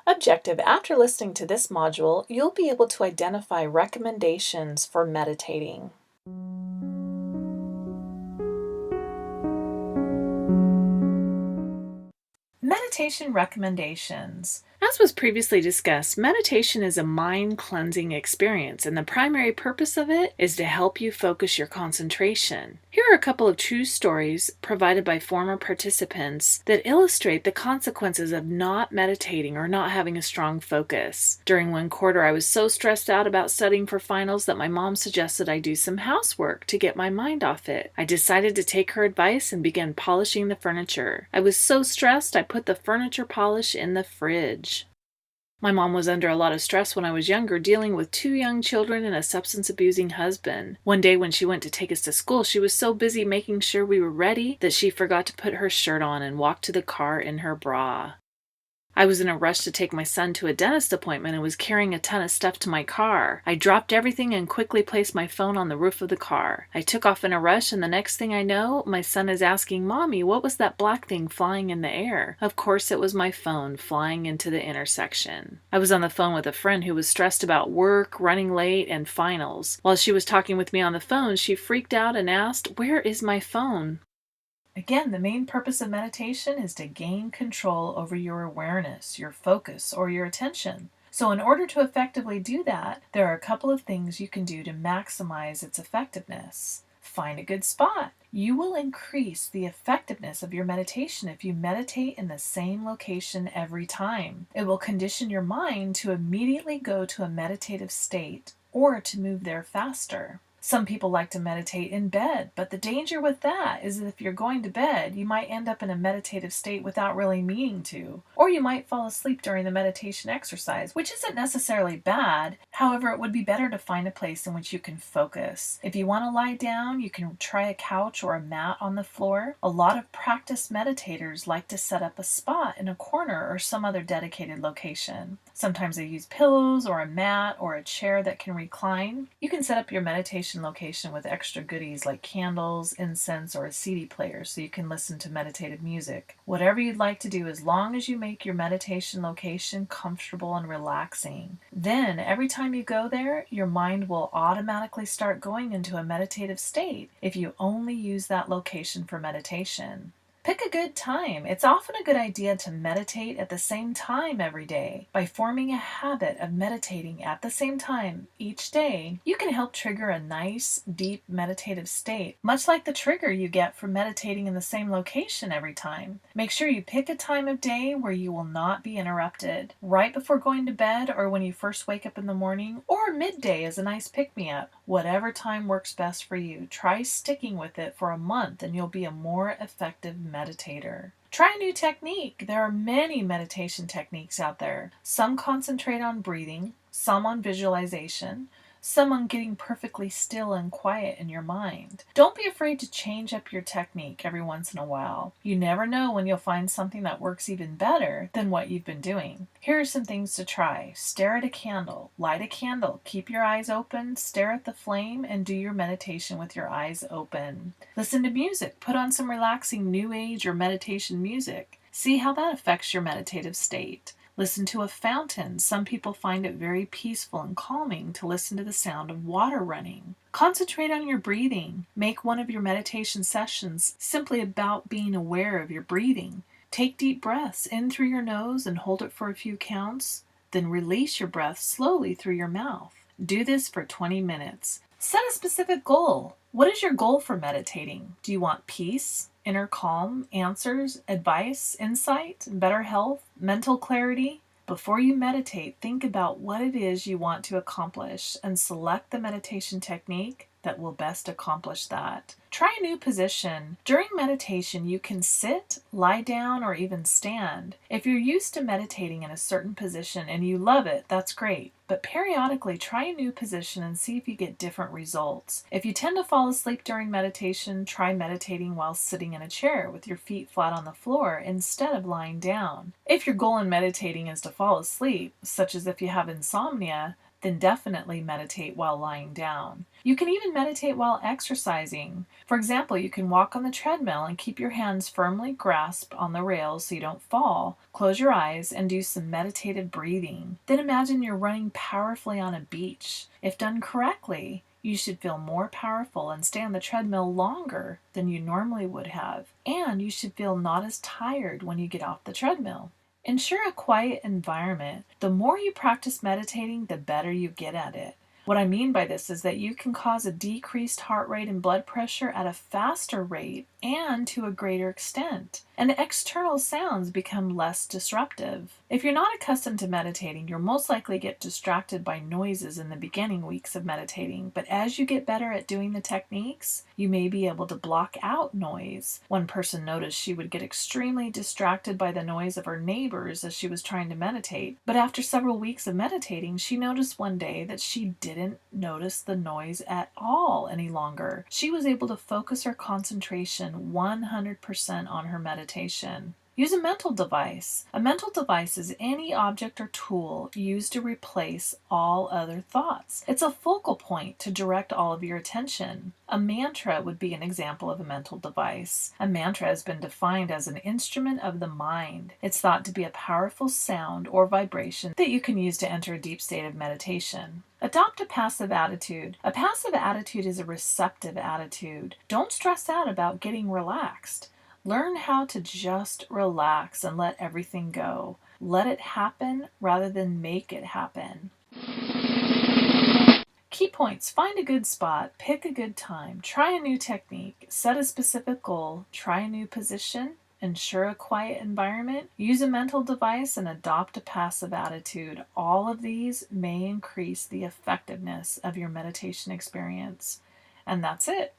Objective: after listening to this module, you'll be able to identify recommendations for meditating. Meditation recommendations. As was previously discussed, meditation is a mind-cleansing experience, and the primary purpose of it is to help you focus your concentration. Here are a couple of true stories provided by former participants that illustrate the consequences of not meditating or not having a strong focus. During one quarter, I was so stressed out about studying for finals that my mom suggested I do some housework to get my mind off it. I decided to take her advice and began polishing the furniture. I was so stressed, I put the furniture polish in the fridge. My mom was under a lot of stress when I was younger, dealing with 2 young children and a substance-abusing husband. One day when she went to take us to school, she was so busy making sure we were ready that she forgot to put her shirt on and walked to the car in her bra. I was in a rush to take my son to a dentist appointment and was carrying a ton of stuff to my car. I dropped everything and quickly placed my phone on the roof of the car. I took off in a rush, and the next thing I know, my son is asking, "Mommy, what was that black thing flying in the air?" Of course, it was my phone flying into the intersection. I was on the phone with a friend who was stressed about work, running late, and finals. While she was talking with me on the phone, she freaked out and asked, "Where is my phone?" Again, the main purpose of meditation is to gain control over your awareness, your focus, or your attention. So in order to effectively do that, there are a couple of things you can do to maximize its effectiveness. Find a good spot. You will increase the effectiveness of your meditation if you meditate in the same location every time. It will condition your mind to immediately go to a meditative state or to move there faster. Some people like to meditate in bed, but the danger with that is that if you're going to bed, you might end up in a meditative state without really meaning to, or you might fall asleep during the meditation exercise, which isn't necessarily bad. However, it would be better to find a place in which you can focus. If you want to lie down, you can try a couch or a mat on the floor. A lot of practiced meditators like to set up a spot in a corner or some other dedicated location. Sometimes they use pillows or a mat or a chair that can recline. You can set up your meditation location with extra goodies like candles, incense, or a CD player so you can listen to meditative music. Whatever you'd like to do, as long as you make your meditation location comfortable and relaxing. Then, every time you go there, your mind will automatically start going into a meditative state if you only use that location for meditation. Pick a good time. It's often a good idea to meditate at the same time every day. By forming a habit of meditating at the same time each day, you can help trigger a nice, deep meditative state, much like the trigger you get from meditating in the same location every time. Make sure you pick a time of day where you will not be interrupted. Right before going to bed, or when you first wake up in the morning, or midday is a nice pick-me-up. Whatever time works best for you. Try sticking with it for a month and you'll be a more effective meditator. Try a new technique. There are many meditation techniques out there. Some concentrate on breathing, some on visualization, some on getting perfectly still and quiet in your mind. Don't be afraid to change up your technique every once in a while. You never know when you'll find something that works even better than what you've been doing. Here are some things to try. Stare at a candle. Light a candle. Keep your eyes open. Stare at the flame and do your meditation with your eyes open. Listen to music. Put on some relaxing new age or meditation music. See how that affects your meditative state. Listen to a fountain. Some people find it very peaceful and calming to listen to the sound of water running. Concentrate on your breathing. Make one of your meditation sessions simply about being aware of your breathing. Take deep breaths in through your nose and hold it for a few counts. Then release your breath slowly through your mouth. Do this for 20 minutes. Set a specific goal. What is your goal for meditating? Do you want peace, inner calm, answers, advice, insight, better health, mental clarity? Before you meditate, think about what it is you want to accomplish and select the meditation technique that will best accomplish that. Try a new position. During meditation, you can sit, lie down, or even stand. If you're used to meditating in a certain position and you love it, that's great. But periodically, try a new position and see if you get different results. If you tend to fall asleep during meditation, try meditating while sitting in a chair with your feet flat on the floor instead of lying down. If your goal in meditating is to fall asleep, such as if you have insomnia, then definitely meditate while lying down. You can even meditate while exercising. For example, you can walk on the treadmill and keep your hands firmly grasped on the rails so you don't fall. Close your eyes and do some meditative breathing. Then imagine you're running powerfully on a beach. If done correctly, you should feel more powerful and stay on the treadmill longer than you normally would have. And you should feel not as tired when you get off the treadmill. Ensure a quiet environment. The more you practice meditating, the better you get at it. What I mean by this is that you can cause a decreased heart rate and blood pressure at a faster rate and to a greater extent, and external sounds become less disruptive. If you're not accustomed to meditating, you'll most likely get distracted by noises in the beginning weeks of meditating, but as you get better at doing the techniques, you may be able to block out noise. One person noticed she would get extremely distracted by the noise of her neighbors as she was trying to meditate, but after several weeks of meditating, she noticed one day that she didn't notice the noise at all any longer. She was able to focus her concentration 100% on her meditation. Use a mental device. A mental device is any object or tool used to replace all other thoughts. It's a focal point to direct all of your attention. A mantra would be an example of a mental device. A mantra has been defined as an instrument of the mind. It's thought to be a powerful sound or vibration that you can use to enter a deep state of meditation. Adopt a passive attitude. A passive attitude is a receptive attitude. Don't stress out about getting relaxed. Learn how to just relax and let everything go. Let it happen rather than make it happen. Key points: find a good spot, pick a good time, try a new technique, set a specific goal, try a new position, ensure a quiet environment, use a mental device, and adopt a passive attitude. All of these may increase the effectiveness of your meditation experience. And that's it.